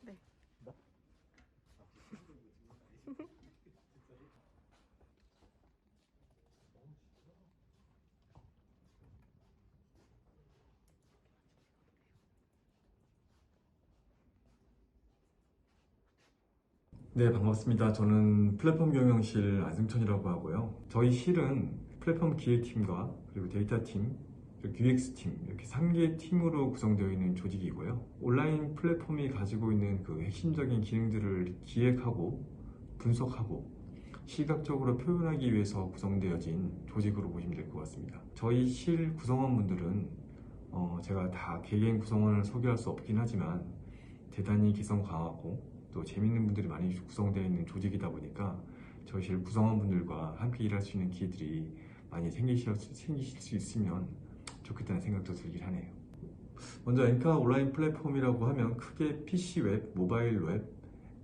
네. 네, 반갑습니다. 저는 플랫폼 경영실 안승천이라고 하고요. 저희 실은 플랫폼 기획팀과 그리고 데이터팀, 그리고 UX팀 이렇게 3개 팀으로 구성되어 있는 조직이고요. 온라인 플랫폼이 가지고 있는 그 핵심적인 기능들을 기획하고 분석하고 시각적으로 표현하기 위해서 구성되어진 조직으로 보시면 될 것 같습니다. 저희 실 구성원분들은 제가 다 개개인 구성원을 소개할 수 없긴 하지만 대단히 기성 강하고 또 재밌는 분들이 많이 구성되어 있는 조직이다 보니까 저희 실 구성원분들과 함께 일할 수 있는 기회들이 많이 생기실 수 있으면 좋겠다는 생각도 들긴 하네요. 먼저 엔카 온라인 플랫폼이라고 하면 크게 PC 웹, 모바일 웹,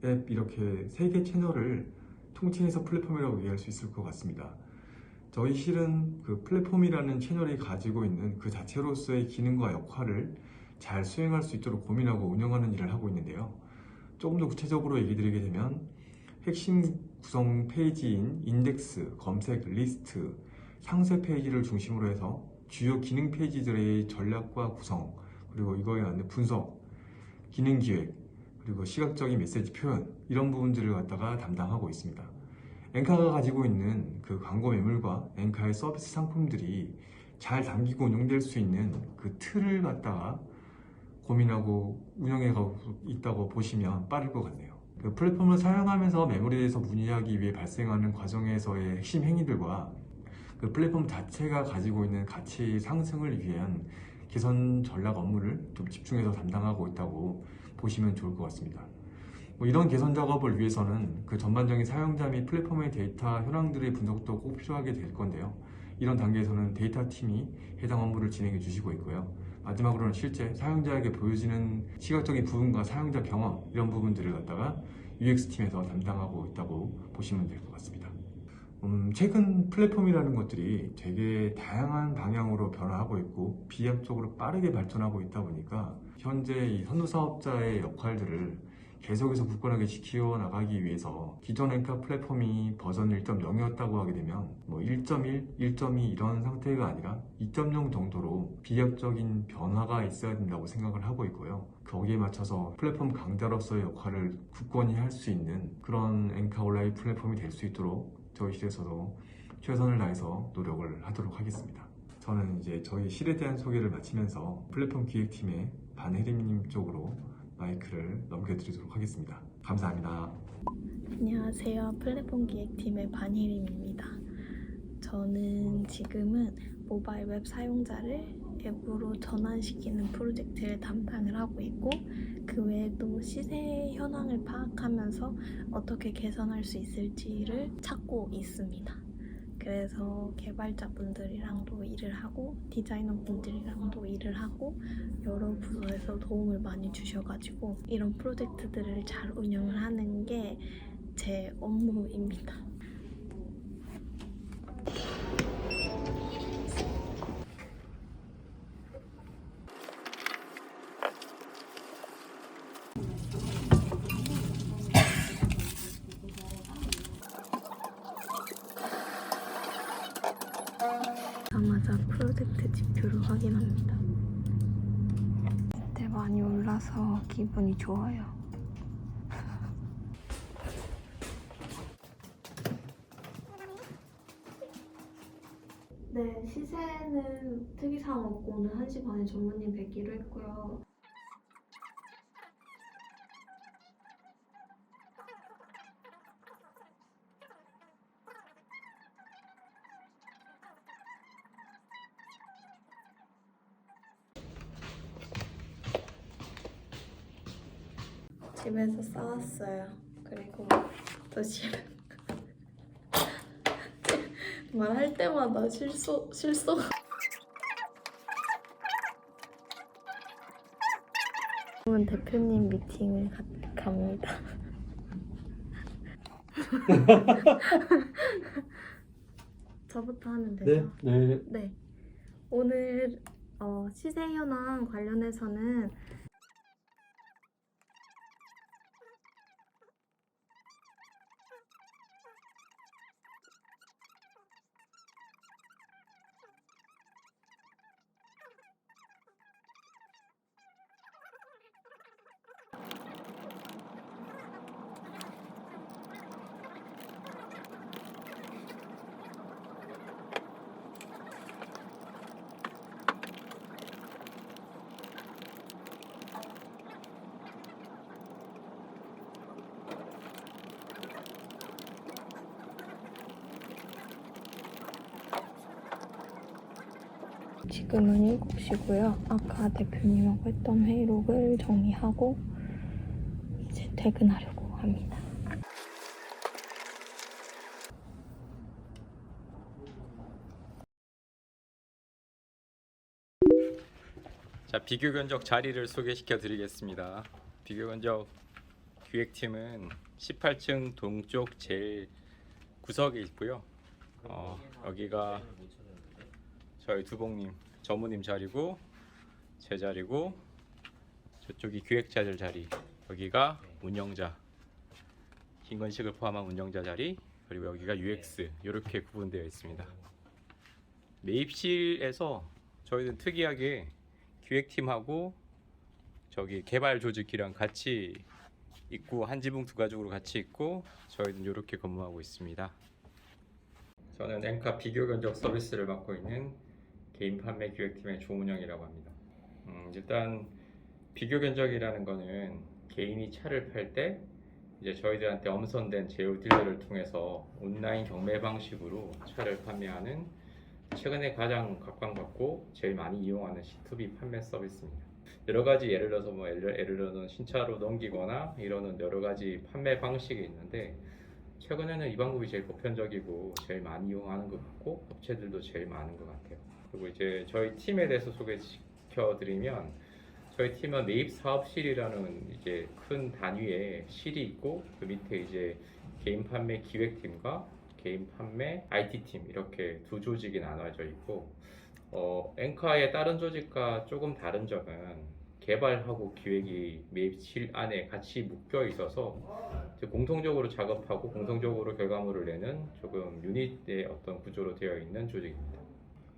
앱 이렇게 3개 채널을 통칭해서 플랫폼이라고 얘기할 수 있을 것 같습니다. 저희 실은 그 플랫폼이라는 채널이 가지고 있는 그 자체로서의 기능과 역할을 잘 수행할 수 있도록 고민하고 운영하는 일을 하고 있는데요. 조금 더 구체적으로 얘기 드리게 되면 핵심 구성 페이지인 인덱스, 검색, 리스트, 상세 페이지를 중심으로 해서 주요 기능 페이지들의 전략과 구성, 그리고 이거에 맞는 분석, 기능 기획, 그리고 시각적인 메시지 표현 이런 부분들을 갖다가 담당하고 있습니다. 엔카가 가지고 있는 그 광고 매물과 엔카의 서비스 상품들이 잘 담기고 운영될 수 있는 그 틀을 갖다가 고민하고 운영해가고 있다고 보시면 빠를 것 같네요. 그 플랫폼을 사용하면서 매물에 대해서 문의하기 위해 발생하는 과정에서의 핵심 행위들과 그 플랫폼 자체가 가지고 있는 가치 상승을 위한 개선 전략 업무를 좀 집중해서 담당하고 있다고 보시면 좋을 것 같습니다. 이런 개선 작업을 위해서는 그 전반적인 사용자 및 플랫폼의 데이터 현황들의 분석도 꼭 필요하게 될 건데요. 이런 단계에서는 데이터 팀이 해당 업무를 진행해 주시고 있고요. 마지막으로는 실제 사용자에게 보여지는 시각적인 부분과 사용자 경험 이런 부분들을 갖다가 UX팀에서 담당하고 있다고 보시면 될 것 같습니다. 최근 플랫폼이라는 것들이 되게 다양한 방향으로 변화하고 있고 비약적으로 빠르게 발전하고 있다 보니까 현재 이 선도사업자의 역할들을 계속해서 굳건하게 지켜나가기 위해서 기존 엔카 플랫폼이 버전 1.0이었다고 하게 되면 1.1, 1.2 이런 상태가 아니라 2.0 정도로 비약적인 변화가 있어야 된다고 생각을 하고 있고요. 거기에 맞춰서 플랫폼 강자로서의 역할을 굳건히 할 수 있는 그런 엔카 온라인 플랫폼이 될 수 있도록 저희 실에서도 최선을 다해서 노력을 하도록 하겠습니다. 저는 이제 저희 실에 대한 소개를 마치면서 플랫폼 기획팀의 반혜림님 쪽으로 마이크를 넘겨드리도록 하겠습니다. 감사합니다. 안녕하세요. 플랫폼 기획팀의 반희림입니다. 저는 지금은 모바일 웹 사용자를 앱으로 전환시키는 프로젝트를 담당을 하고 있고 그 외에도 시세 현황을 파악하면서 어떻게 개선할 수 있을지를 찾고 있습니다. 그래서 개발자분들이랑도 일을 하고 디자이너분들이랑도 일을 하고 여러 부서에서 도움을 많이 주셔가지고 이런 프로젝트들을 잘 운영을 하는 게 제 업무입니다. 가자마자 프로젝트 지표를 확인합니다. 이때 많이 올라서 기분이 좋아요. 네, 시세는 특이사항 없고 오늘 1시 반에 전무님 뵙기로 했고요. 집에서 싸웠어요. 그리고 도시락 말할 때마다 실속 지금은 대표님 미팅을 갑니다. 저부터 하면 되죠? 네. 네. 오늘 시세 현황 관련해서는 지금은 7시고요. 아까 대표님하고 했던 회의록을 정리하고 이제 퇴근하려고 합니다. 자, 비교 견적 자리를 소개시켜 드리겠습니다. 비교 견적 기획팀은 18층 동쪽 제일 구석에 있고요. 여기가 저희 두봉님, 전무님 자리고 제 자리고 저쪽이 기획자들 자리, 여기가 운영자, 김건식을 포함한 운영자 자리, 그리고 여기가 UX 이렇게 구분되어 있습니다. 매입실에서 저희는 특이하게 기획팀하고 저기 개발 조직이랑 같이 있고 한 지붕 두 가족으로 같이 있고 저희는 이렇게 근무하고 있습니다. 저는 엔카 비교 견적 서비스를 맡고 있는 개인 판매 기획팀의 조문영이라고 합니다. 일단 비교 견적이라는 거는 개인이 차를 팔 때 이제 저희들한테 엄선된 제휴 딜러를 통해서 온라인 경매 방식으로 차를 판매하는 최근에 가장 각광받고 제일 많이 이용하는 C2B 판매 서비스입니다. 여러 가지 예를 들어서 예를 들어서 신차로 넘기거나 이러는 여러 가지 판매 방식이 있는데 최근에는 이 방법이 제일 보편적이고 제일 많이 이용하는 것 같고 업체들도 제일 많은 것 같아요. 그리고 이제 저희 팀에 대해서 소개시켜 드리면 저희 팀은 매입 사업실이라는 이제 큰 단위의 실이 있고 그 밑에 이제 개인 판매 기획팀과 개인 판매 IT팀 이렇게 두 조직이 나눠져 있고 엔카의 다른 조직과 조금 다른 점은 개발하고 기획이 매입실 안에 같이 묶여 있어서 공통적으로 작업하고 공통적으로 결과물을 내는 조금 유닛의 어떤 구조로 되어 있는 조직입니다.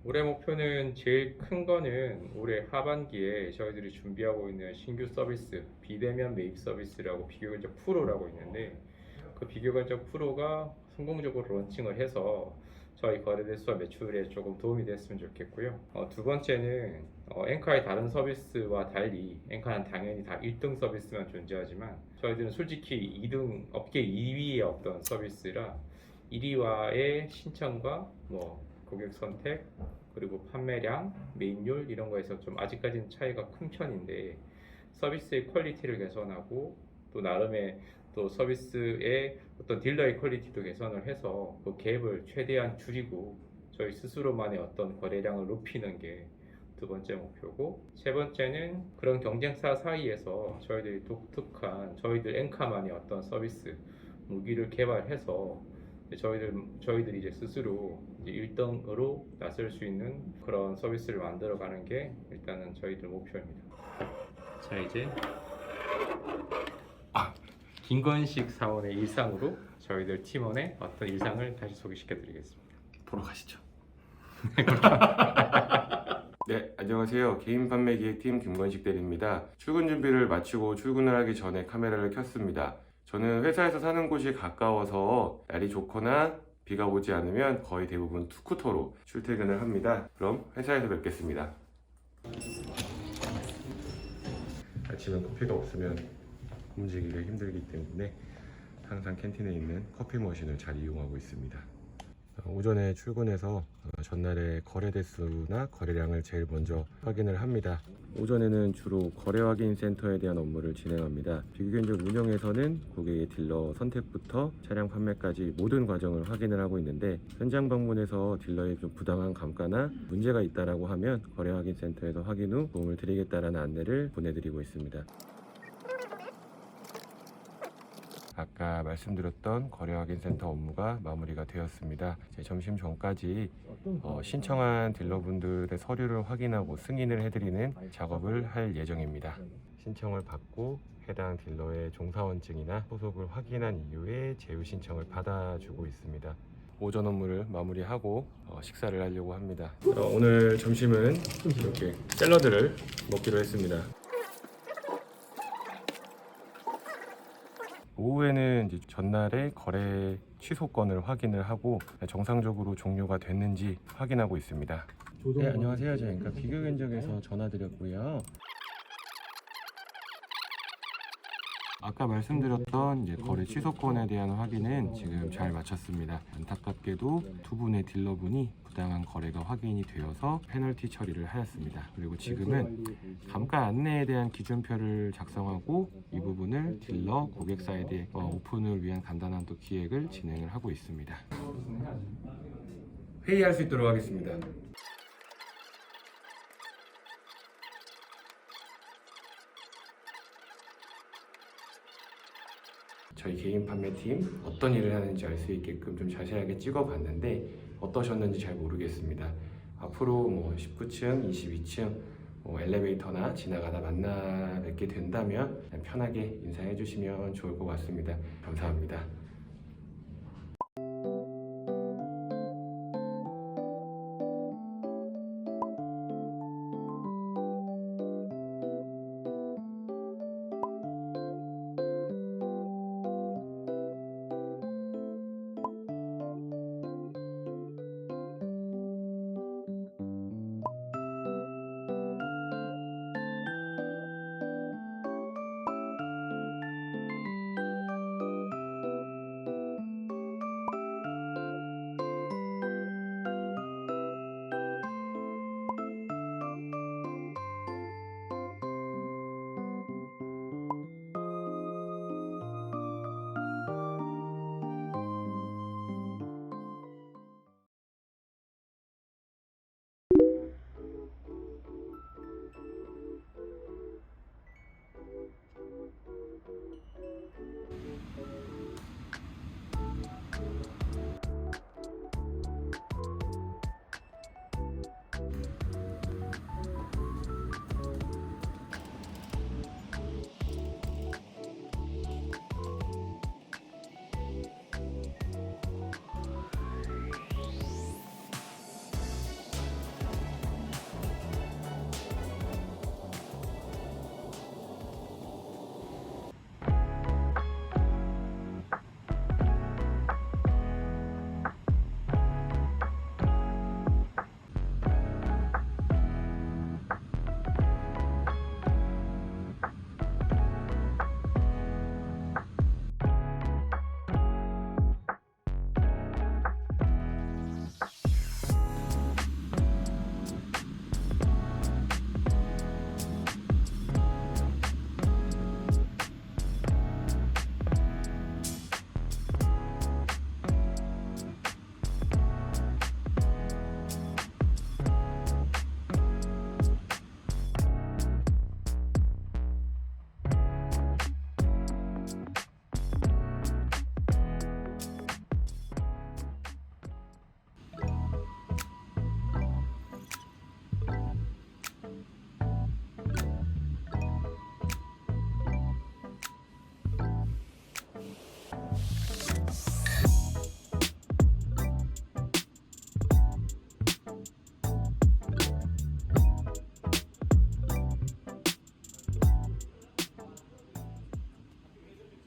올해 목표는 제일 큰 거는 올해 하반기에 저희들이 준비하고 있는 신규 서비스 비대면 매입 서비스라고 비교견적 프로라고 있는데 그 비교견적 프로가 성공적으로 론칭을 해서 저희 거래대수와 매출에 조금 도움이 됐으면 좋겠고요. 두 번째는 엔카의 다른 서비스와 달리 엔카는 당연히 다 1등 서비스만 존재하지만 저희들은 솔직히 2등 업계 2위의 어떤 서비스라 1위와의 신청과 고객 선택 그리고 판매량, 매입률 이런 거에서 좀 아직까지는 차이가 큰 편인데 서비스의 퀄리티를 개선하고 또 나름의 또 서비스의 어떤 딜러의 퀄리티도 개선을 해서 그 갭을 최대한 줄이고 저희 스스로만의 어떤 거래량을 높이는 게 두 번째 목표고 세 번째는 그런 경쟁사 사이에서 저희들이 독특한 저희들 엔카만의 어떤 서비스 무기를 개발해서 저희들이 이제 스스로 이제 1등으로 나설 수 있는 그런 서비스를 만들어가는 게 일단은 저희들 목표입니다. 자 이제 김건식 사원의 일상으로 저희들 팀원의 어떤 일상을 다시 소개시켜드리겠습니다. 보러 가시죠. 네, 안녕하세요. 개인 판매 기획팀 김건식 대리입니다. 출근 준비를 마치고 출근을 하기 전에 카메라를 켰습니다. 저는 회사에서 사는 곳이 가까워서 날이 좋거나 비가 오지 않으면 거의 대부분 스쿠터로 출퇴근을 합니다. 그럼 회사에서 뵙겠습니다. 아침엔 커피가 없으면 움직이기가 힘들기 때문에 항상 캔틴에 있는 커피 머신을 잘 이용하고 있습니다. 오전에 출근해서 전날의 거래 대수나 거래량을 제일 먼저 확인을 합니다. 오전에는 주로 거래 확인 센터에 대한 업무를 진행합니다. 비교견적 운영에서는 고객의 딜러 선택부터 차량 판매까지 모든 과정을 확인을 하고 있는데 현장 방문해서 딜러의 좀 부당한 감가나 문제가 있다라고 하면 거래 확인 센터에서 확인 후 도움을 드리겠다라는 안내를 보내드리고 있습니다. 아까 말씀드렸던 거래 확인 센터 업무가 마무리가 되었습니다. 점심 전까지 신청한 딜러분들의 서류를 확인하고 승인을 해드리는 작업을 할 예정입니다. 신청을 받고 해당 딜러의 종사원증이나 소속을 확인한 이후에 제휴 신청을 받아주고 있습니다. 오전 업무를 마무리하고 식사를 하려고 합니다. 오늘 점심은 이렇게 샐러드를 먹기로 했습니다. 오후에는 이제 전날의 거래 취소 건을 확인을 하고 정상적으로 종료가 됐는지 확인하고 있습니다. 네, 안녕하세요. 저희가 비교견적에서 전화드렸고요. 아까 말씀드렸던 이제 거래 취소권에 대한 확인은 지금 잘 마쳤습니다. 안타깝게도 두 분의 딜러분이 부당한 거래가 확인이 되어서 페널티 처리를 하였습니다. 그리고 지금은 감가 안내에 대한 기준표를 작성하고 이 부분을 딜러 고객 사이드에 오픈을 위한 간단한 또 기획을 진행을 하고 있습니다. 회의할 수 있도록 하겠습니다. 저희 개인 판매팀 어떤 일을 하는지 알 수 있게끔 좀 자세하게 찍어봤는데 어떠셨는지 잘 모르겠습니다. 앞으로 19층, 22층 엘리베이터나 지나가다 만나 뵙게 된다면 편하게 인사해 주시면 좋을 것 같습니다. 감사합니다.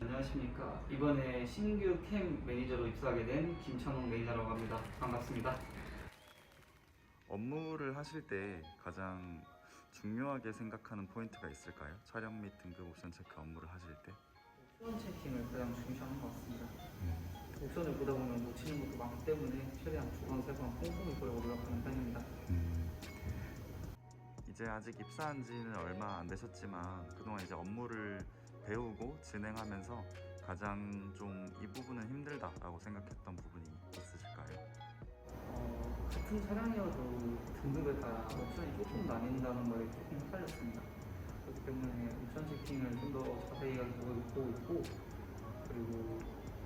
안녕하십니까. 이번에 신규 캠 매니저로 입사하게 된 김찬홍 매니저라고 합니다. 반갑습니다. 업무를 하실 때 가장 중요하게 생각하는 포인트가 있을까요? 촬영 및 등급 옵션 체크 업무를 하실 때? 옵션 체킹을 가장 중시하는 것 같습니다. 옵션을 보다 보면 놓치는 것도 많기 때문에 최대한 2번, 3번 꼼꼼히 보려고 노력하는 편입니다. 이제 아직 입사한 지는 얼마 안 되셨지만 그동안 이제 업무를 배우고 진행하면서 가장 좀 이 부분은 힘들다라고 생각했던 부분이 있으실까요? 같은 차량이어도 등급에 따라 옵션이 조금 나뉜다는 거에 조금 헷갈렸습니다. 그렇기 때문에 옵션 체킹을 좀 더 자세히 보고 있고, 그리고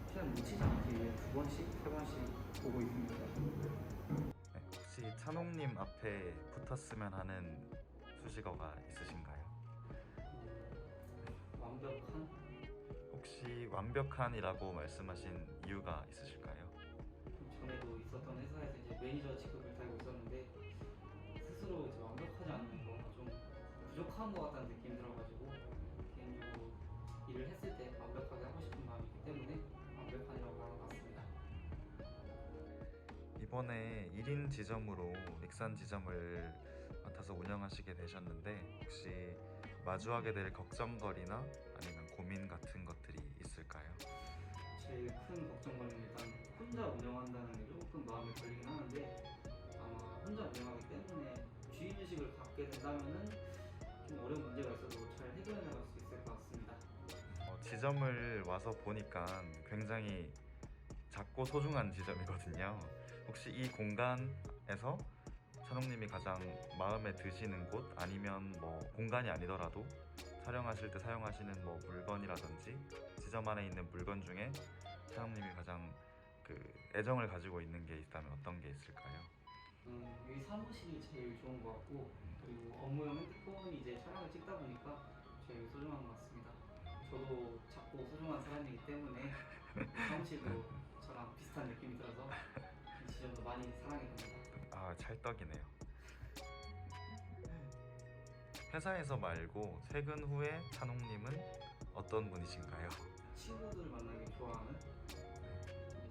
최대한 놓치지 않기 위해 2번씩, 3번씩 보고 있습니다. 네, 혹시 찬홍님 앞에 붙었으면 하는 수식어가 있으신가요? 완벽한? 혹시 완벽한이라고 말씀하신 이유가 있으실까요? 전에도 있었던 회사에서 이제 매니저 직급을 달고 있었는데 스스로 이제 완벽하지 않는 거, 좀 부족한 것 같다는 느낌이 들어가지고 개인적으로 일을 했을 때 완벽하게 하고 싶은 마음이 있기 때문에 완벽한이라고 하는 것 같습니다. 이번에 1인 지점으로 닉산 지점을 맡아서 운영하시게 되셨는데 혹시 마주하게 될 걱정거리나 아니면 고민 고민 같은 것들이 있을까요? 제일 큰 걱정거리는 일단 혼자 운영한다는 게 조금 마음에 걸리긴 하는데 아마 혼자 운영하기 때문에 주인의식을 갖게 된다면은 좀 어려운 문제가 있어도 잘 해결해 나갈 수 있을 것 같습니다. 지점을 와서 보니까 굉장히 작고 소중한 지점이거든요. 혹시 이 공간에서 찬홍님이 가장 마음에 드시는 곳, 아니면 뭐 공간이 아니더라도 촬영하실 때 사용하시는 뭐 물건이라든지 지점 안에 있는 물건 중에 찬홍님이 가장 애정을 가지고 있는 게 있다면 어떤 게 있을까요? 여기 사무실이 제일 좋은 것 같고, 그리고 업무용 핸드폰이 이제 촬영을 찍다 보니까 제일 소중한 것 같습니다. 저도 작고 소중한 사람이기 때문에 사무실도 저랑 비슷한 느낌이 들어서 이 지점도 많이 사랑해 봅니다. 아, 찰떡이네요. 회사에서 말고 퇴근 후에 찬홍님은 어떤 분이신가요? 친구들을 만나기 좋아하는,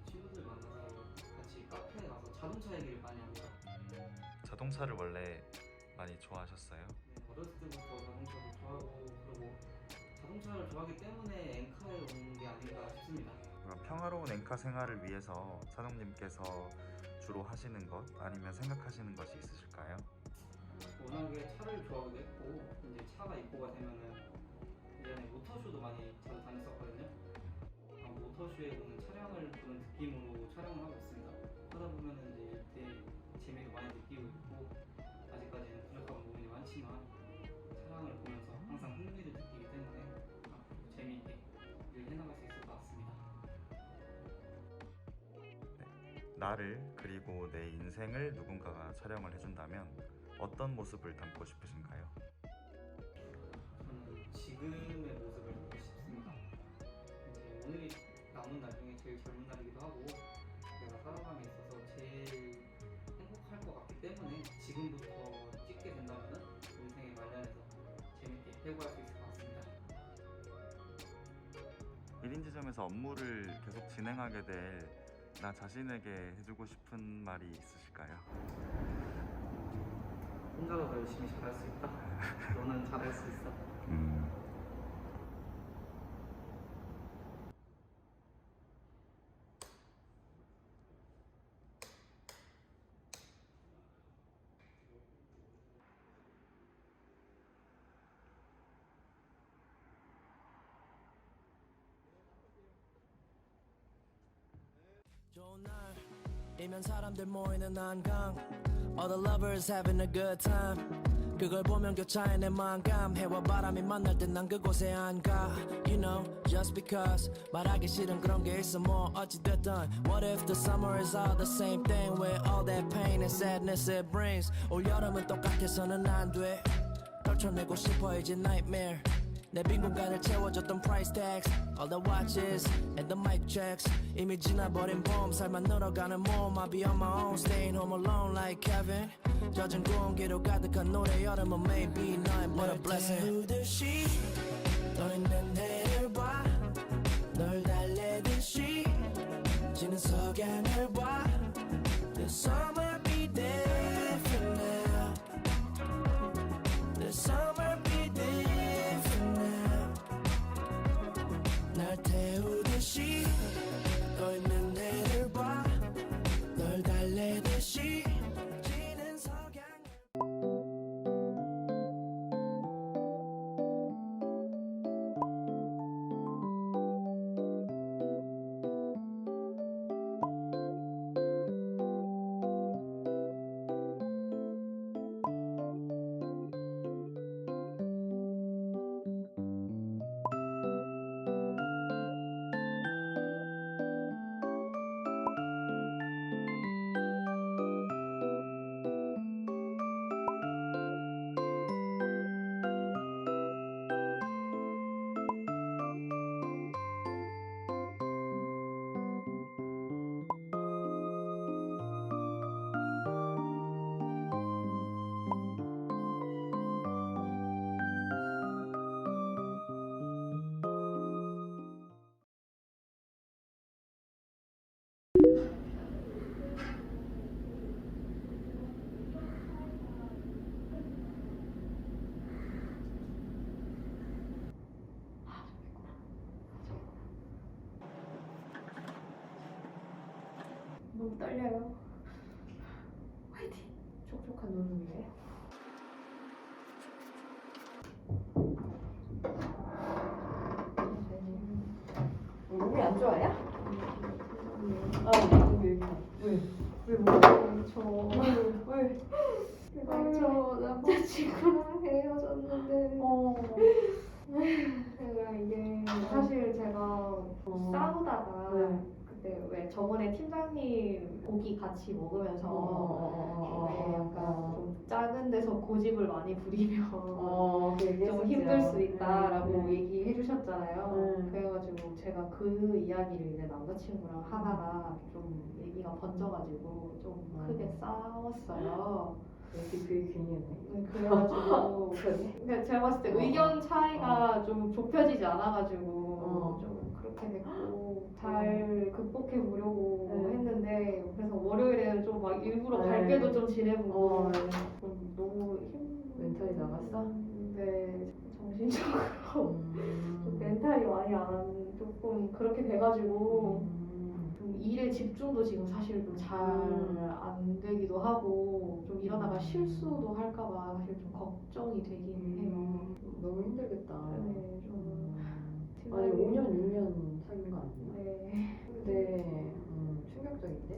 친구들 만나서 같이 카페에 가서 자동차 얘기를 많이 합니다. 자동차를 원래 많이 좋아하셨어요? 네, 어렸을 때부터 자동차도 좋아하고, 그리고 자동차를 좋아하기 때문에 엔카에 온 게 아닌가 싶습니다. 그럼 평화로운 엔카 생활을 위해서 찬홍님께서 주로 하시는 것, 아니면 생각하시는 것이 있으실까요? 워낙에 차를 좋아하기도 했고, 이제 차가 입고가 되면은 예전에 모터쇼도 많이 자주 다녔었거든요. 모터쇼에 오는 차량을 보는 느낌으로 촬영을 하고 있습니다. 하다 보면은 이제 이때 재미도 많이 느끼고 있고, 아직까지는 부족한 부분이 많지만 촬영을 보면서 항상 흥미를 느끼기 때문에 앞으로 재미있게 일을 해나갈 수 있을 것 같습니다. 나를, 그리고 내 인생을 누군가가 촬영을 해준다면 어떤 모습을 담고 싶으신가요? 저는 지금의 모습을 보고 싶습니다. 이제 오늘이 남은 날 중에 제일 젊은 날이기도 하고, 내가 살아감에 있어서 제일 행복할 것 같기 때문에 지금부터 찍게 된다면 인생에 관련해서 재밌게 해고할 수 있을 것 같습니다. 1인 지점에서 업무를 계속 진행하게 될 나 자신에게 해주고 싶은 말이 있으실까요? 혼자서 더 열심히 잘할 수 있다. 너는 잘할 수 있어. 좋은 날이면 사람들 모이는 한강 All the lovers having a good time 그걸 보면 교차해 내 마음감 해와 바람이 만날 땐 난 그곳에 안 가 You know, just because 말하기 싫은 그런 게 있어 뭐 어찌됐든 What if the summer is all the same thing With all that pain and sadness it brings 올 여름은 똑같아서는 안 돼 떨쳐내고 싶어 이제 nightmare 내 빈 공간을 채워줬던 price tags All the watches and the mic checks 이미 지나버린 봄 살만 늘어가는 몸 I'll be on my own staying home alone like Kevin 젖은 공기로 가득한 노래 여름은 maybe not but a blessing 태우듯이 떠있는 해를 봐 널 달래듯이 지는 석양을 봐 The summer be different now The summer be different now 날 태우듯이 떠있는 해를 봐 널 달래듯이 지는 석양을 너무 떨려요. 화이팅! 촉촉한 눈을 위해. 몸이 안 좋아요? 아, 왜 저 남자친구랑 헤어졌는데 제가 이게 사실 제가 싸우다가 그때 왜 저번에 팀장님 고기 같이 먹으면서 왜 약간 좀 작은 데서 고집을 많이 부리면 좀 힘들 수 있다라고 얘기해 주셨잖아요. 그래가지고 제가 그 이야기를 이제 남자친구랑 하다가 좀 얘기가 번져가지고 좀 크게 싸웠어요. 그게 괜히였네. 그래가지고 근데 제가 봤을 때 의견 차이가 좀 좁혀지지 않아가지고 좀 그렇게 됐고 잘 극복해 보려고 했는데 그래서 월요일에 좀 막 일부러 밝게도 좀 지내보고 좀 너무 멘탈이 나갔어? 네, 정신적으로 좀 멘탈이 많이 안 조금 그렇게 돼가지고 좀 일에 집중도 지금 사실 좀 잘 안 되기도 하고 좀 이러다가 실수도 할까봐 사실 좀 걱정이 되긴 해요. 너무 힘들겠다. 네, 좀 아니 5년 6년 사귄 거 아니야? 네. 근데 충격적인데?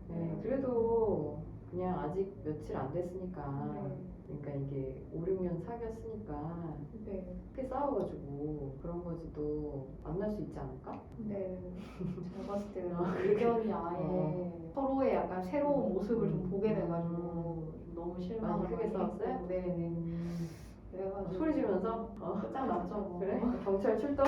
네, 그래도 그냥 아직 며칠 안 됐으니까 그러니까 이게 5, 6년 사귀었으니까 네. 크게 싸워가지고 그런 거지 또 만날 수 있지 않을까? 네. 제가 봤을 때는 의견이 아예 서로의 약간 새로운 모습을 좀 보게 돼가지고 좀 너무 실망을 많이 크게 많이 싸웠어요? 했고, 네네. 그래가지고 소리 지르면서? 끝장났죠. 뭐. 그래? 경찰 출동?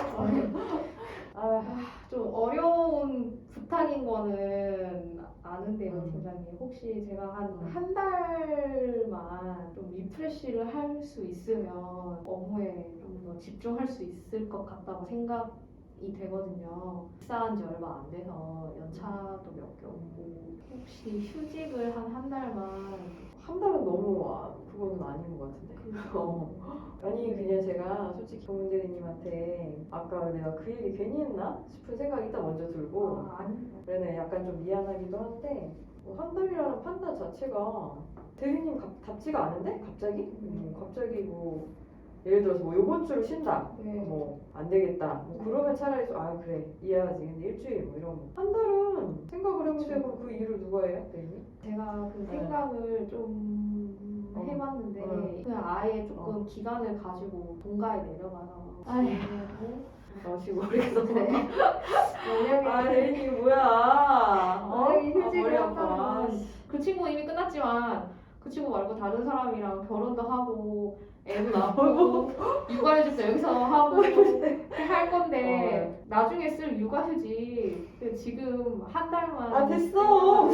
좀 어려운 부탁인 거는 아는데요, 팀장님. 혹시 제가 한 달만 좀 리프레시를 할 수 있으면 업무에 좀 더 집중할 수 있을 것 같다고 생각이 되거든요. 입사한 지 얼마 안 돼서 연차도 몇 개 없고 혹시 휴직을 한 달만 한 달은 너무 그거는 아닌 것 같은데. 아니 그냥 제가 솔직히 동문 대리님한테 아까 내가 그 얘기 괜히 했나 싶은 생각이 일단 먼저 들고 그러네 약간 좀 미안하기도 한데 뭐 한 달이라는 판단 자체가 대리님 답지가 않은데 갑자기 갑자기 뭐 예를 들어서 뭐 요번 주로 쉰다 뭐 안 되겠다 뭐 그러면 차라리 그래 이해하지. 근데 일주일 뭐 이런 거 한 달은 생각을 해보세요. 그럼 그 일을 누가 해요 대리님? 제가 그 생각을 좀 해봤는데 그냥 아예 조금 기간을 가지고 본가에 내려가서 지금 머리가 만약에 대리님 뭐야 휴직을 머리 아파. 한다면 그 친구 이미 끝났지만 그 친구 말고 다른 사람이랑 결혼도 하고 애도 낳고 육아휴직도 여기서 하고 할 건데 나중에 쓸 육아휴직 지금 한 달만 됐어.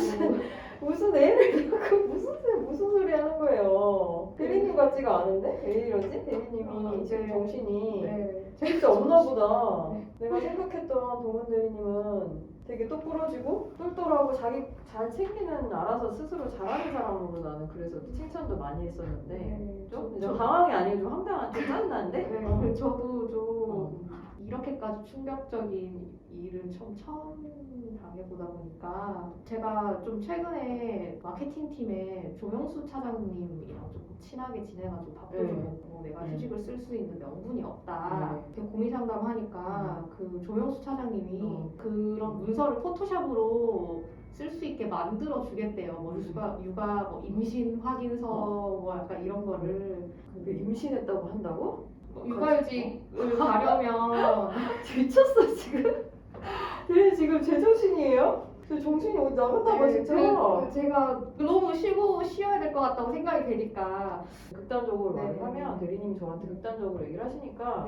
무슨 애를 무슨 소리 하는 거예요. 대리님 같지가 않은데? 왜 이러지? 대리님이 지금 정신이 진짜 없나 보다. 내가 생각했던 동문 대리님은 되게 똑부러지고 똘똘하고 자기 잘 챙기는 알아서 스스로 잘하는 사람으로 나는 그래서 칭찬도 많이 했었는데 좀 당황이 아니고 좀 황당한 좀 짜증나는데? 저도 좀 이렇게까지 충격적인 일을 처음 당해보다 보니까 제가 좀 최근에 마케팅팀에 조영수 차장님이랑 좀 친하게 지내가지고 밥도 좀 먹고 내가 휴직을 쓸 수 있는 명분이 없다 이렇게 고민 상담하니까 그 조영수 차장님이 그런 문서를 포토샵으로 쓸 수 있게 만들어 주겠대요. 뭐 육아 뭐 임신 확인서 뭐 약간 이런 거를 임신했다고 한다고? 육아휴직을 가려면 미쳤어 지금? 대리 지금 제정신이에요? 저 정신이 어디 나갔나봐 진짜. 제가 너무 쉬어야 될 것 같다고 생각이 되니까 극단적으로 말을 하면 대리님이 저한테 극단적으로 얘기를 하시니까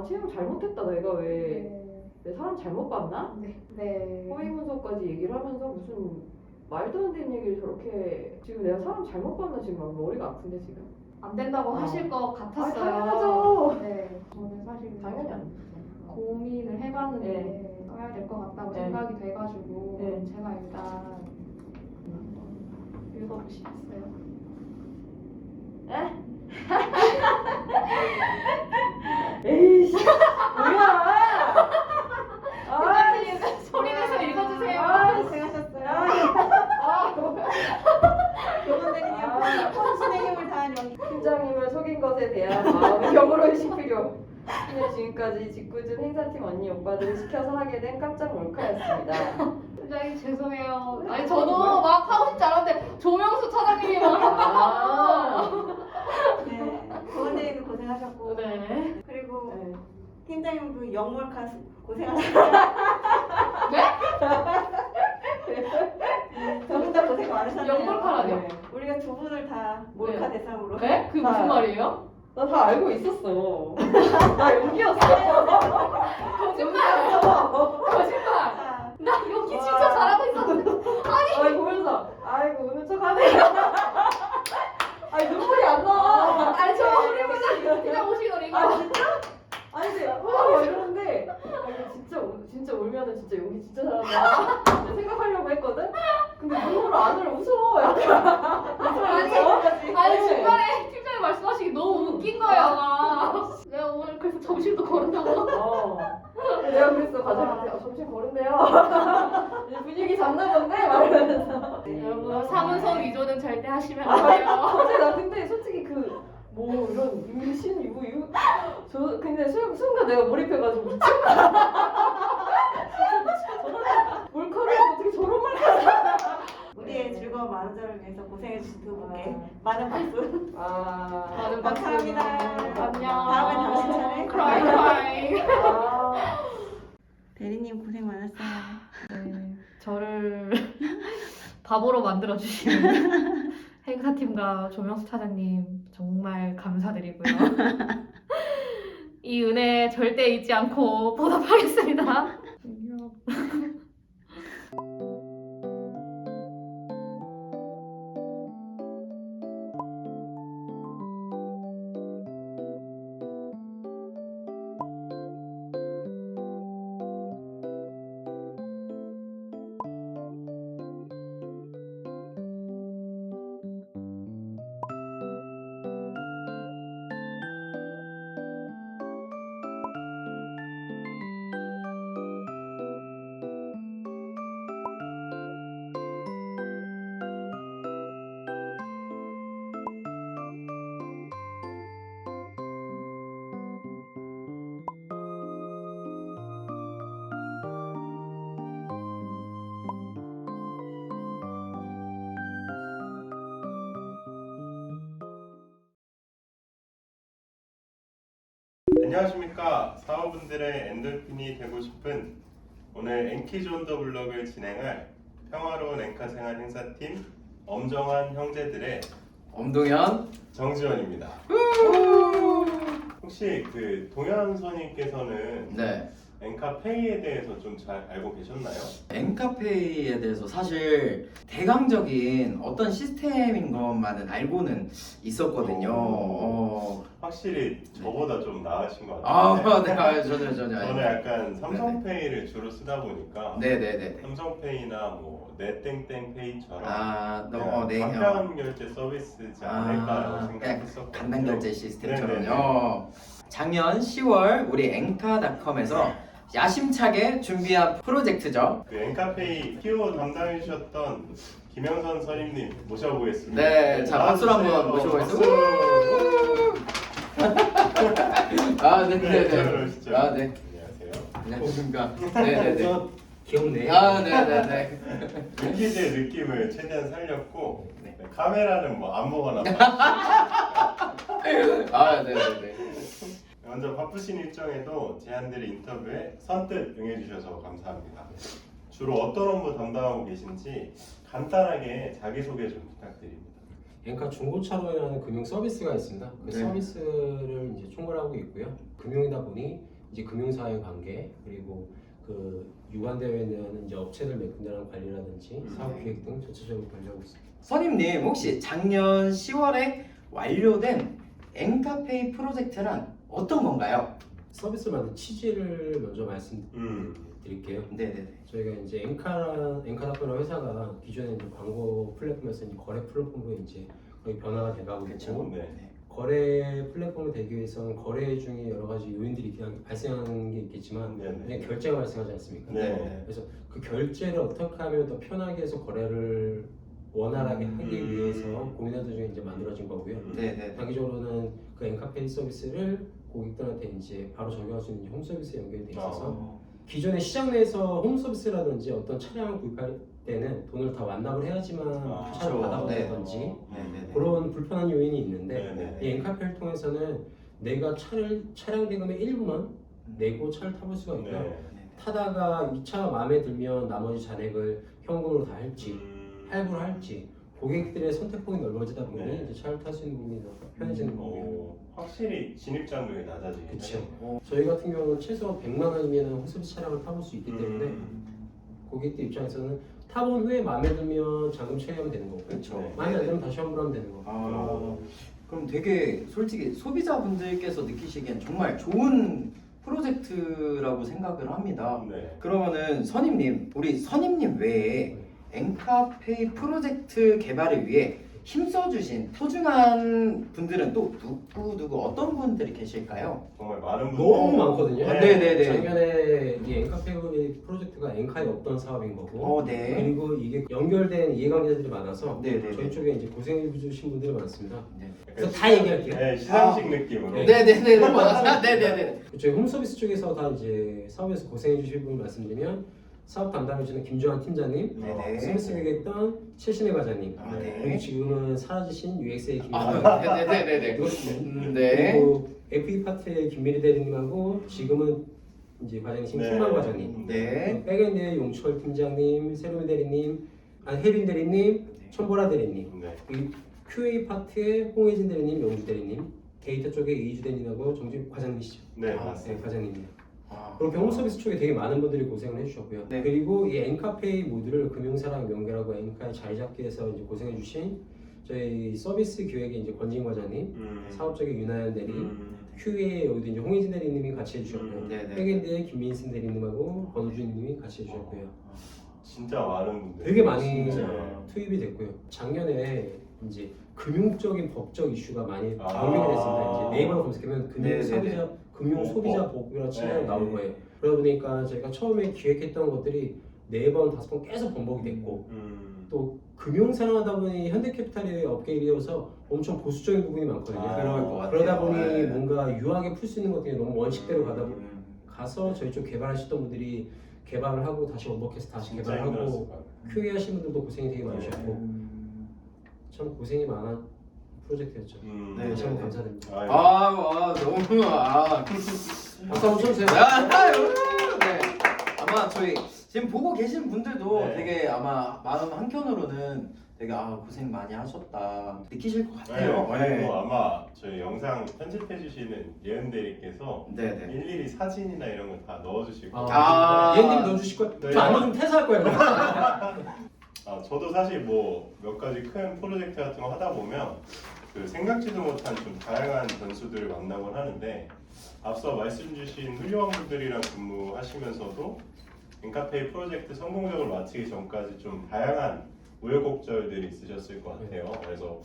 채용 잘못했다 내가 왜 내 사람 잘못 봤나? 허위 문서까지 얘기를 하면서 무슨 말도 안 되는 얘기를 저렇게 지금 내가 사람 잘못 봤나 지금 막 머리가 아픈데 지금 안 된다고 하실 것 같았어요. 당연하죠. 저는 사실 당연히 안 고민을 해봤는데 써야 될 것 같다고 생각이 돼가지고 제가 일단 읽어보시겠어요? 에이씨 뭐야? 소리 내서 읽어주세요. 고생하셨어요. 것에 대한 마음의 경으로의식 필요. 그냥 지금까지 짓궂은 행사팀 언니 오빠들을 시켜서 하게 된 깜짝 몰카였습니다. 굉장히 죄송해요. 아니 저도 막 하고 싶지 않았는데 조명수 차장님이 막 했다고. 네, 고은혜도 고생하셨고 네. 그리고 네. 팀장님도 영몰카 고생하셨어요. 두분 다 고생 많으셨네요. 영몰카라뇨? 네. 우리가 두 분을 다 몰카 네. 대상으로. 네? 그게 무슨 말이에요? 나 다 알고 있었어. 나 연기였어. 거짓말! 거짓말! 자, 나 연기 진짜 잘하고 있었는데. 아니 보면서 아이고 우는 척하네. 아니 눈물이 안 나. 아니 저 우리 그냥 오시더니 아 진짜? 아니 근데 막 이러는데 아, 이거 진짜 울면은 진짜 연기 진짜 잘한다. 진짜 생각하려고 했거든. 근데 눈으로 안으로 웃어. 약간. 아니 중간에 팀장이 말씀하시기 너무 웃긴 거예요. 내가 오늘 그래서 점심도 거른다고. 내가 그랬어 과장한테 점심 거른대요. 이제 분위기 잡나 본데 막 이러면서. 여러분 사문서 위조는 절대 하시면 안 돼요. 갑자기 나 근데 솔직히 뭐 이런 유신 저 근데 순간 내가 몰입해가지고 미쳤나? 몰카를 어떻게 저런 말? 우리의 즐거운 만우절을 위해서 고생해주신 두 분께 아. 많은 박수. 많은 박수. 감사합니다. 안녕. 다음에 당신 차례. 크라이. 대리님 고생 많았어요. 네, 저를 바보로 만들어 주신 행사팀과 조명수 차장님 정말 감사드리고요. 이 은혜 절대 잊지 않고 보답하겠습니다. 안녕하십니까. 사원분들의 엔돌핀이 되고 싶은 오늘 앵키즈 온 더 블럭을 진행할 평화로운 앵카 생활 행사팀 엄정한 형제들의 엄동현 정지원입니다. 혹시 그 동현 선임께서는 네 앵카페이에 대해서 좀 잘 알고 계셨나요? 앵카페이에 대해서 사실 대강적인 어떤 시스템인 것만은 알고는 있었거든요. 확실히 저보다 좀 나으신 것 아, 같은데. 네, 전혀 저는 약간 삼성페이를 주로 쓰다 보니까 네네네. 삼성페이나 뭐 내땡땡페이처럼 네. 간편 결제 서비스지 않을까라고 생각했었거든요. 간단 결제 시스템처럼요. 네네네. 작년 10월 우리 앵카닷컴에서 야심차게 준비한 프로젝트죠. 그 앵카페이 키워 담당해주셨던 김영선 선임님 모셔보겠습니다. 네, 자 박수로 한번 모셔보겠습니다. 아, 네네네. 들어오시죠. 아, 네. 안녕하세요. 안녕하십니까. 네네네. 귀엽네. 아, 네네네. 빈티지의 느낌을 최대한 살렸고 네. 카메라는 뭐 아무거나 아, 네네네. 먼저 바쁘신 일정에도 제안드린 인터뷰에 선뜻 응해주셔서 감사합니다. 주로 어떤 업무 담당하고 계신지 간단하게 자기소개 좀 부탁드립니다. 앵카 중고차로라는 금융 서비스가 있습니다. 그 네. 서비스를 이제 총괄하고 있고요. 금융이다 보니 이제 금융사의 관계 그리고 그 유관되어 있는 이제 업체들 몇 군데랑 관리라든지 사업 기획 등 전체적으로 관리하고 있습니다. 선임님 혹시 작년 10월에 완료된 앵카페이 프로젝트란 어떤 건가요? 서비스를 만든 취지를 먼저 말씀드릴게요. 네네네. 저희가 이제 앵카닷컴이라는 회사가 기존에 이제 광고 플랫폼에서 이제 거래 플랫폼으로 이제 거의 변화가 돼가고 있고 네. 거래 플랫폼이 되기 위해서는 거래 중에 여러 가지 요인들이 그냥 발생하는 게 있겠지만 그냥 결제가 발생하지 않습니까? 네. 그래서 그 결제를 어떻게 하면 더 편하게 해서 거래를 원활하게 하기 위해서 고민하던 중에 이제 만들어진 거고요. 네네. 단기적으로는 그 엔카페이 서비스를 고객들한테 이제 바로 적용할 수 있는 홈 서비스에 연결돼 있어서 기존의 시장 내에서 홈 서비스라든지 어떤 차량을 구입할 때는 돈을 다 완납을 해야지만 차를 받아본다든지 그런 불편한 요인이 있는데 이 엔카페이를 통해서는 내가 차량 대금의 일부만 내고 차를 타볼 수가 있고요. 타다가 이 차가 마음에 들면 나머지 잔액을 현금으로 다 할지 할부를 할지 고객들의 선택폭이 넓어지다 보니 이제 차를 탈 수 있는 부분이 더 편해지는 거고요. 확실히 진입장벽이 낮아지겠네요. 그렇죠. 저희 같은 경우는 최소 100만 원이면 홈서비스 차량을 타볼 수 있기 때문에 고객들 입장에서는 타본 후에 마음에 들면 잔금 처리하면 되는 거고 마음에 안 들면 다시 환불하면 되는 거고. 그럼 되게 솔직히 소비자분들께서 느끼시기엔 정말 좋은 프로젝트라고 생각을 합니다. 그러면은 선임님, 우리 선임님 외에 엔카페이 프로젝트 개발을 위해 힘써주신 소중한 분들은 또 누구 어떤 분들이 계실까요? 정말 많은 분들 너무 많거든요. 네네네. 작년에 이 엔카페이 프로젝트가 엔카에 없던 사업인 거고 그리고 이게 연결된 이해관계자들이 많아서 저희 쪽에 이제 고생해 주신 분들이 많습니다. 그래서 다 얘기할게요. 네, 시상식 느낌으로. 네네네. 네네네. 저희 홈서비스 쪽에서 다 이제 사업에서 고생해 주실 분 말씀드리면 사업 담당해 주시는 김주환 팀장님, 서비스 기획했던 최신혜 과장님, 그리고 지금은 사라지신 UXA 김민희 그리고 FE 파트의 김미리 대리님하고 지금은 이제 과장이신 킹만 과장님, 백엔드의 용철 팀장님, 세로미 대리님, 혜빈 대리님, 천보라 대리님, 그리고 QA 파트의 홍혜진 대리님, 영주 대리님, 데이터 쪽에 이주 대리님하고 정진 과장님이시죠? 네, 맞습니다. 과장님이요. 그렇게 홈서비스 쪽에 되게 많은 분들이 고생을 해주셨고요. 그리고 이 엔카페이 모듈을 금융사랑 연결하고 엔카에 자리 잡기 위해서 이제 고생해주신 저희 서비스 기획의 이제 권진 과장님, 사업적인 윤하연 대리, QA 여기도 이제 홍희진 대리님이 같이 해주셨고요. 백엔드의 김민승 대리님하고 권우준님이 같이 해주셨고요. 진짜 많은 분들. 되게 많이 투입이 됐고요. 작년에 이제 금융적인 법적 이슈가 많이 방류가 됐습니다. 이제 네이버로 검색하면 금융 소비자 보호라는 치면 나올 거예요. 그러다 보니까 저희가 처음에 기획했던 것들이 4번, 5번 계속 번복이 됐고 또 금융사랑 하다 보니 현대캐피탈의 업계이어서 엄청 보수적인 부분이 많거든요. 그러다 보니 뭔가 유하게 풀 수 있는 것들이 너무 원칙대로 가서 저희 쪽 개발하셨던 분들이 개발을 하고 다시 원복해서 다시 개발하고 QA 하신 분들도 고생이 되게 많으셨고 참 고생이 많은 프로젝트였죠. 다시 한번 감사드립니다. 너무 박수 한번 쳐주세요. 아마 저희 지금 보고 계신 분들도 되게 아마 마음 한켠으로는 되게 고생 많이 하셨다 느끼실 것 같아요. 그리고 아마 저희 영상 편집해 주시는 예은 대리께서 일일이 사진이나 이런 거 다 넣어주시고. 예은님 넣어주실 거예요? 저 안 넣으면 퇴사할 거예요. 저도 사실 뭐 몇 가지 큰 프로젝트 같은 거 하다 보면 그 생각지도 못한 좀 다양한 변수들을 만나곤 하는데 앞서 말씀 주신 훌륭한 분들이랑 근무하시면서도 엔카페이 프로젝트 성공적으로 마치기 전까지 좀 다양한 우여곡절들이 있으셨을 것 같아요. 그래서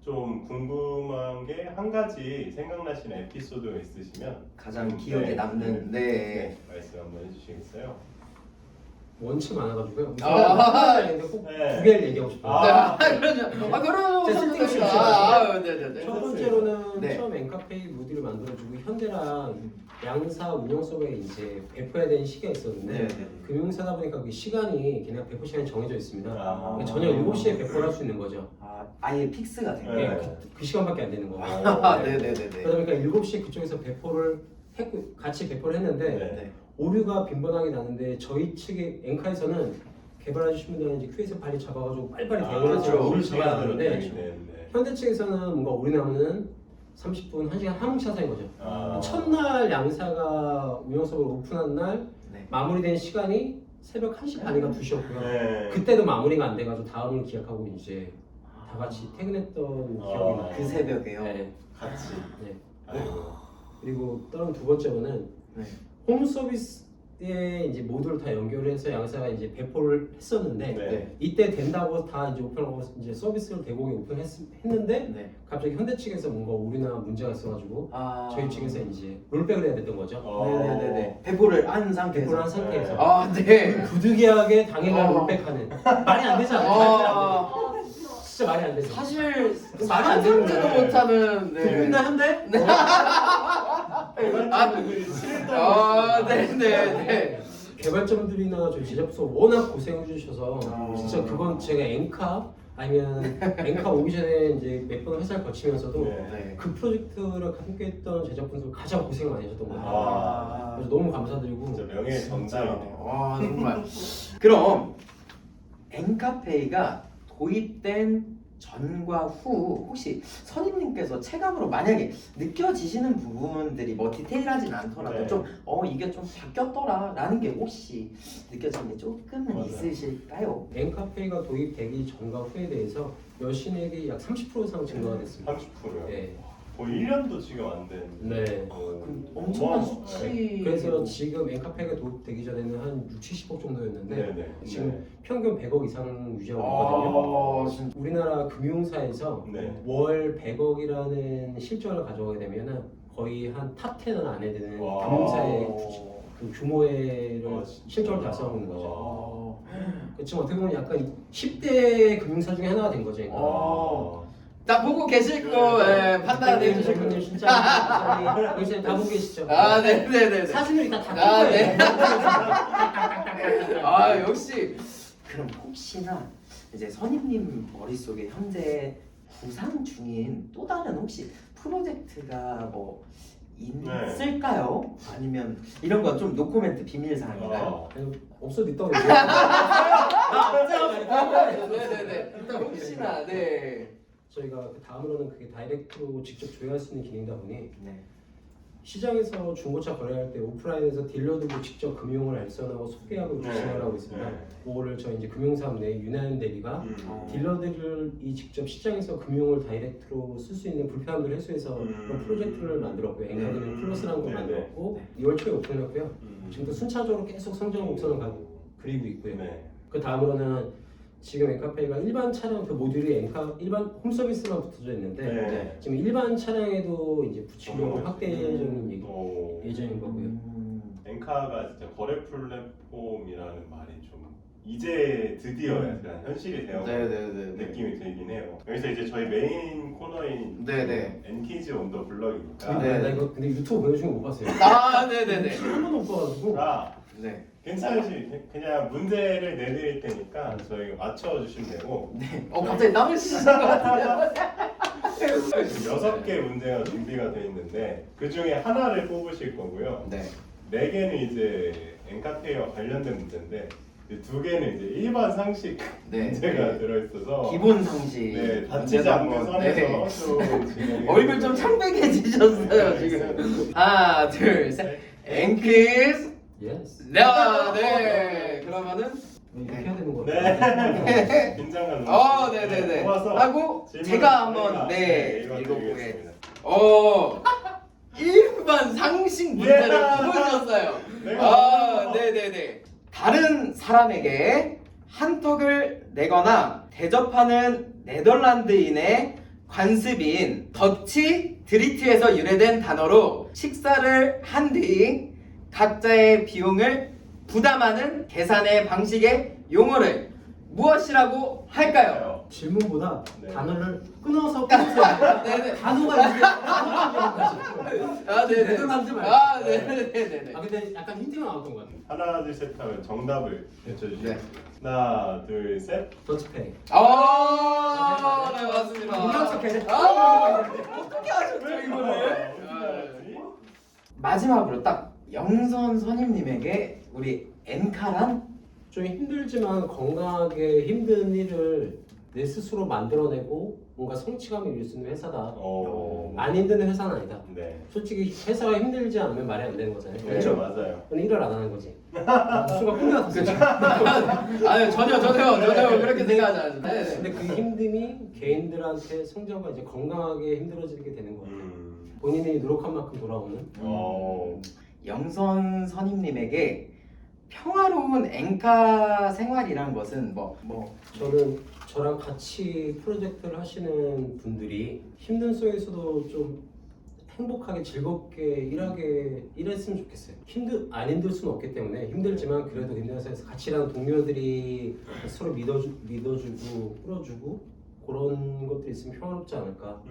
좀 궁금한 게 한 가지 생각나시는 에피소드가 있으시면 가장 기억에 남는 말씀 한번 해주시겠어요? 원치 많아가지고요. 꼭 두 개를 얘기하고 싶어요. 첫 번째로는 처음 엔카페이 모듈을 만들어주고 현대랑 양사 운영 서버에 이제 배포해야 되는 시기가 있었는데 금융사다 보니까 그 시간이 그냥 배포 시간이 정해져 있습니다. 그러니까 저녁 7시에 배포를 할 수 있는 거죠. 아예 픽스가 돼요. 그 시간밖에 안 되는 거고. 그러다 보니까 7시에 그쪽에서 배포를 했고 같이 배포를 했는데 오류가 빈번하게 나는데 저희 측의 엔카에서는 개발해주신 분들은 이제 QA에서 빨리 잡아가지고 빨리빨리 대응을 해서 오류를 잡아야 하는데 현대 측에서는 뭔가 오류 나면은 30분, 1시간 항차 사인 거죠. 첫날 양사가 운영 서버를 오픈한 날 마무리된 시간이 새벽 1시 반인가 2시였고요. 그때도 마무리가 안 돼가지고 다음을 기약하고 이제 다 같이 퇴근했던 기억이 나요. 그 새벽에요? 같이? 그리고 다른 두 번째로는 홈 서비스에 이제 모듈을 다 연결해서 양사가 이제 배포를 했었는데 이때 된다고 다 이제 오픈하고 이제 서비스를 대공에 오픈했는데 갑자기 현대 측에서 뭔가 오류나 문제가 있어가지고 저희 측에서 이제 롤백을 해야 됐던 거죠. 배포를 한 상태에서. 부득이하게 당일날 롤백하는 말이 안 되지 않아요? 진짜 말이 안 되죠. 사실 말이 안 되는 상상도 거예요. 못하는 네. 맨날 한대? 네. 네네네. 개발자분들이나 저희 제작부서 워낙 고생해 주셔서 진짜 그건 제가 엔카 아니면 엔카 오기 전에 이제 몇 번 회사를 거치면서도 네. 그 프로젝트를 함께했던 제작분들 가장 고생 많이 하셨던 것 같아요. 아. 그래서 너무 감사드리고 진짜 명예의 전당이네요. 와 정말. 그럼 엔카페이가 도입된 전과 후 혹시 선임님께서 체감으로 만약에 느껴지시는 부분들이 뭐 디테일하진 않더라도 네. 좀 이게 좀 바뀌었더라 라는 게 혹시 느껴지는 게 조금은 맞아요. 있으실까요? 엔카페이가 도입되기 전과 후에 대해서 여신에게 약 30% 이상 증가가 됐습니다. 30%요? 네. 거의 1년도 지금 안 된. 네. 엄청난 어마어마- 수치. 그래서 지금 엔카페이가 도입되기 전에는 한 6, 70억 정도였는데 네네. 지금 평균 100억 이상 유지하고 있거든요. 진짜. 우리나라 금융사에서 네. 월 100억이라는 실적을 가져가게 되면은 거의 한 탑10 안에 드는 와. 금융사의 그 규모의 진짜. 실적을 달성하고 있는 거죠. 와. 지금 어떻게 보면 약간 10대 금융사 중에 하나가 된 거죠. 딱 보고 계실 거 예, 판단해 주실 분들 거예요. 진짜 여기서 다 보고 계시죠? 아, 네네네. 사진을 다 아, 거예요. 네. 아, 역시. 그럼 혹시나 이제 선임님 머릿속에 현재 구상 중인 또 다른 혹시 프로젝트가 뭐 있을까요? 아니면 이런 건 좀 노코멘트 비밀 사항인가요? 없어도 있다고 네네네. 혹시나 네. 저희가 다음으로는 그게 다이렉트로 직접 조회할 수 있는 기능이다 보니 네. 시장에서 중고차 거래할 때 오프라인에서 딜러들도 직접 금융을 알선하고 소개하고 네. 진행을 하고 있습니다. 네. 그거를 저희 이제 금융사업 내 유나연 대리가 딜러들이 직접 시장에서 금융을 다이렉트로 쓸 수 있는 불편함을 해소해서 그런 프로젝트를 만들었고요. 엔카금융 플러스라는 걸 네. 만들었고 2월 초에 오픈했고요. 지금도 순차적으로 계속 성장 곡선을 그리고 있고요. 네. 그 다음으로는 지금 엔카페이가 일반 차량 그 모듈이 일반 홈 서비스만 붙어져 있는데 네. 지금 일반 차량에도 이제 붙이려고 어. 확대 예정인 거고요. 엔카가 진짜 거래 플랫폼이라는 말이 좀 이제 드디어 약간 현실이 되어 느낌이 들긴 해요. 여기서 이제 저희 메인 코너인 네네. 엔키즈 온 더 블럭이니까 나 이거 근데 유튜브 보여주는 거 못 봤어요. 아, 네네네. 한 번도 못 봐가지고. 네. 괜찮으시 그냥 문제를 내드릴 테니까 저희가 맞춰주시면 되고. 네. 갑자기 땀을 씻으신 것 같아요. 6개 문제가 준비가 돼 있는데 그 중에 하나를 뽑으실 거고요. 네. 4개는 이제 엔카페이와 관련된 문제인데 2개는 이제 일반 상식 문제가 들어있어서 기본 상식. 네, 다치지 않는 선에서 네. 좀 진행해 얼굴 좀 창백해지셨어요 지금. 하나, 둘, 셋. 엔키즈. 예스. 네. 그러면은 이렇게 해야 되는 거 네. 긴장감 네네네. 모아서 하고 질문을 제가 한번 저희가, 읽어보게. 읽어드리겠습니다. 일반 상식 문제를 보여주셨어요. 네네네. 다른 사람에게 한턱을 내거나 대접하는 네덜란드인의 관습인 더치 드리트에서 유래된 단어로 식사를 한 뒤 각자의 비용을 부담하는 계산의 방식의 용어를 무엇이라고 할까요? 질문보다 네. 단어를 끊어서 끊어서 네네. 단어가 이게 네네. 네덜란드 말고. 네네네. 근데 약간 힌트가 나왔던 것 같아요. 하나 둘 셋 하면 정답을 외쳐주시죠. 네. 하나 둘 셋. 더치페이. 네 맞습니다. 몰라 척해. 어떻게 하셨죠 이거를? 마지막으로 딱 영선 선임님에게 우리 엔카란 좀 힘들지만 건강하게 힘든 일을 내 스스로 만들어내고 뭔가 성취감을 이룰 수 있는 회사다. 안 힘든 회사는 아니다. 네. 솔직히 회사가 힘들지 않으면 말이 안 되는 거잖아요. 그렇죠, 맞아요. 근데 일을 안 하는 거지. 순간 꿈이 같았어요. 아니 전혀 그렇게 생각하지 않아요. 네. 근데 그 힘듦이 개인들한테 성장과 이제 건강하게 힘들어지게 되는 거 같아요. 본인이 노력한 만큼 돌아오는. 영선 선임님에게 평화로운 엔카 생활이란 것은 저는 저랑 같이 프로젝트를 하시는 분들이 힘든 속에서도 좀 행복하게 즐겁게 일했으면 좋겠어요. 안 힘들 수는 없기 때문에 힘들지만 그래도 힘든 회사에서 같이 일하는 동료들이 서로 믿어주고 끌어주고 그런 것들이 있으면 평화롭지 않을까.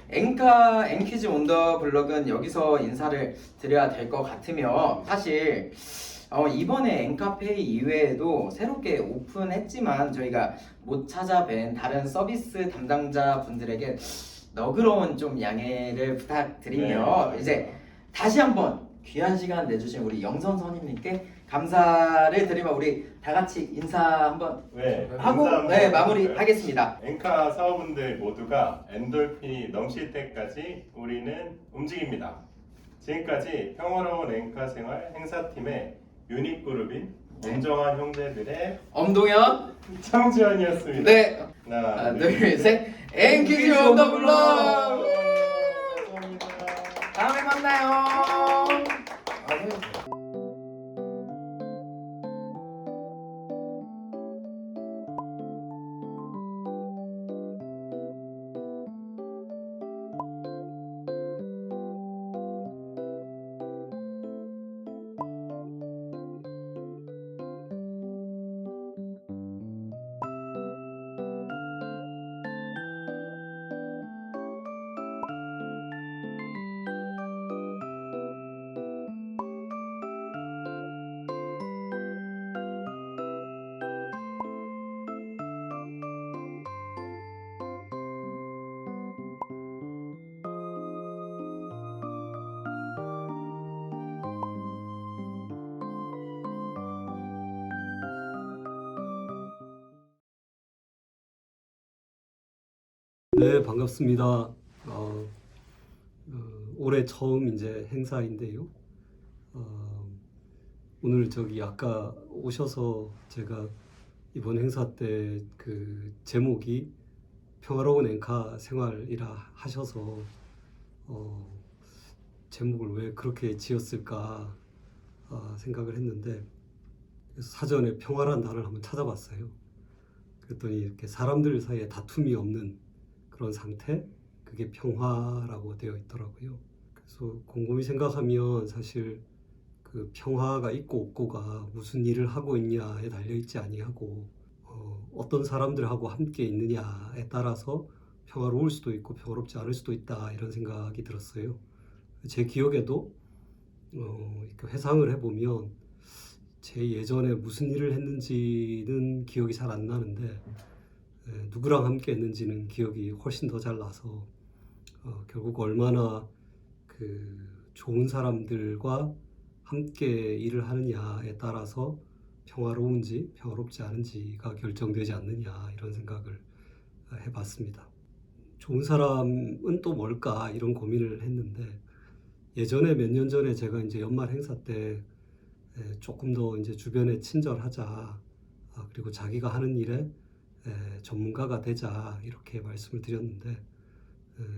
엔카 엔키즈 온더 블럭은 여기서 인사를 드려야 될 것 같으며, 사실 이번에 엔카페이 이외에도 새롭게 오픈했지만 저희가 못 찾아뵌 다른 서비스 담당자 분들에게 너그러운 좀 양해를 부탁드리며, 네. 이제 다시 한번 귀한 시간 내주신 우리 영선 선임님께 감사를 드리며 우리 다 같이 인사 한번 네, 하고 인사 한번 네, 해볼까요? 마무리하겠습니다. 엔카 사원분들 모두가 엔돌핀이 넘칠 때까지 우리는 움직입니다. 지금까지 평화로운 엔카 생활 행사팀의 유닛그룹인 온정한 형제들의 엄동현, 창지원이었습니다. 네, 하나, 둘, 셋, 엔키즈 온더 블럭. 감사합니다. 다음에 만나요. 네, 반갑습니다. 올해 처음 이제 행사인데요. 오늘 저기 아까 오셔서 제가 이번 행사 때 그 제목이 평화로운 엔카 생활이라 하셔서 제목을 왜 그렇게 지었을까 생각을 했는데, 그래서 사전에 평화란 단어를 한번 찾아봤어요. 그랬더니 이렇게 사람들 사이에 다툼이 없는 그런 상태, 그게 평화라고 되어 있더라고요. 그래서 곰곰이 생각하면 사실 그 평화가 있고 없고가 무슨 일을 하고 있냐에 달려 있지 아니하고 어떤 사람들하고 함께 있느냐에 따라서 평화로울 수도 있고 평화롭지 않을 수도 있다, 이런 생각이 들었어요. 제 기억에도 이렇게 회상을 해보면 제 예전에 무슨 일을 했는지는 기억이 잘 안 나는데 누구랑 함께 했는지는 기억이 훨씬 더 잘 나서 결국 얼마나 그 좋은 사람들과 함께 일을 하느냐에 따라서 평화로운지 평화롭지 않은지가 결정되지 않느냐, 이런 생각을 해봤습니다. 좋은 사람은 또 뭘까, 이런 고민을 했는데, 예전에 몇 년 전에 제가 이제 연말 행사 때 조금 더 이제 주변에 친절하자, 그리고 자기가 하는 일에 전문가가 되자, 이렇게 말씀을 드렸는데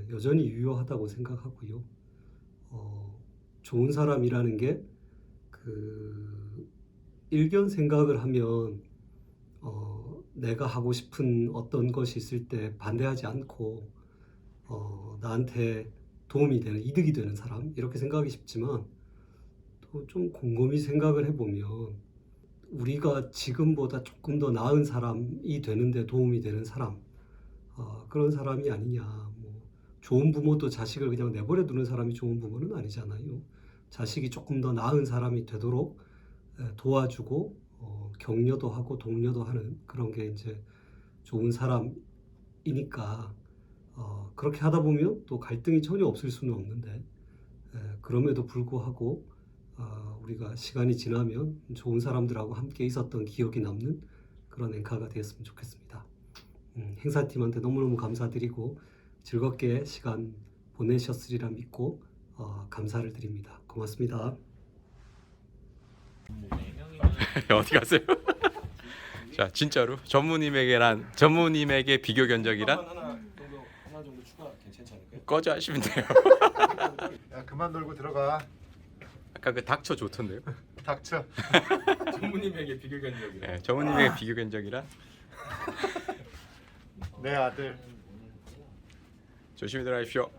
여전히 유효하다고 생각하고요. 좋은 사람이라는 게 그 일견 생각을 하면 내가 하고 싶은 어떤 것이 있을 때 반대하지 않고 나한테 도움이 되는, 이득이 되는 사람, 이렇게 생각하기 쉽지만, 또 좀 곰곰이 생각을 해보면 우리가 지금보다 조금 더 나은 사람이 되는데 도움이 되는 사람, 그런 사람이 아니냐. 뭐 좋은 부모도 자식을 그냥 내버려 두는 사람이 좋은 부모는 아니잖아요. 자식이 조금 더 나은 사람이 되도록 도와주고 격려도 하고 독려도 하는 그런 게 이제 좋은 사람이니까, 그렇게 하다 보면 또 갈등이 전혀 없을 수는 없는데, 그럼에도 불구하고 우리가 시간이 지나면 좋은 사람들하고 함께 있었던 기억이 남는 그런 엔카가 되었으면 좋겠습니다. 행사팀한테 너무너무 감사드리고 즐겁게 시간 보내셨으리라 믿고 감사를 드립니다. 고맙습니다. 어디 가세요? 자, 진짜로 전무님에게 비교 견적이란 하나 정도 추가 괜찮지 않을까요? 꺼져 하시면 돼요. 야, 그만 놀고 들어가. 아까 그 닥쳐 좋던데요? 닥쳐. 전무님에게 비교 견적이요. 네, 전무님에게 비교 견적이란 내 아들. 조심히 들어가십시오.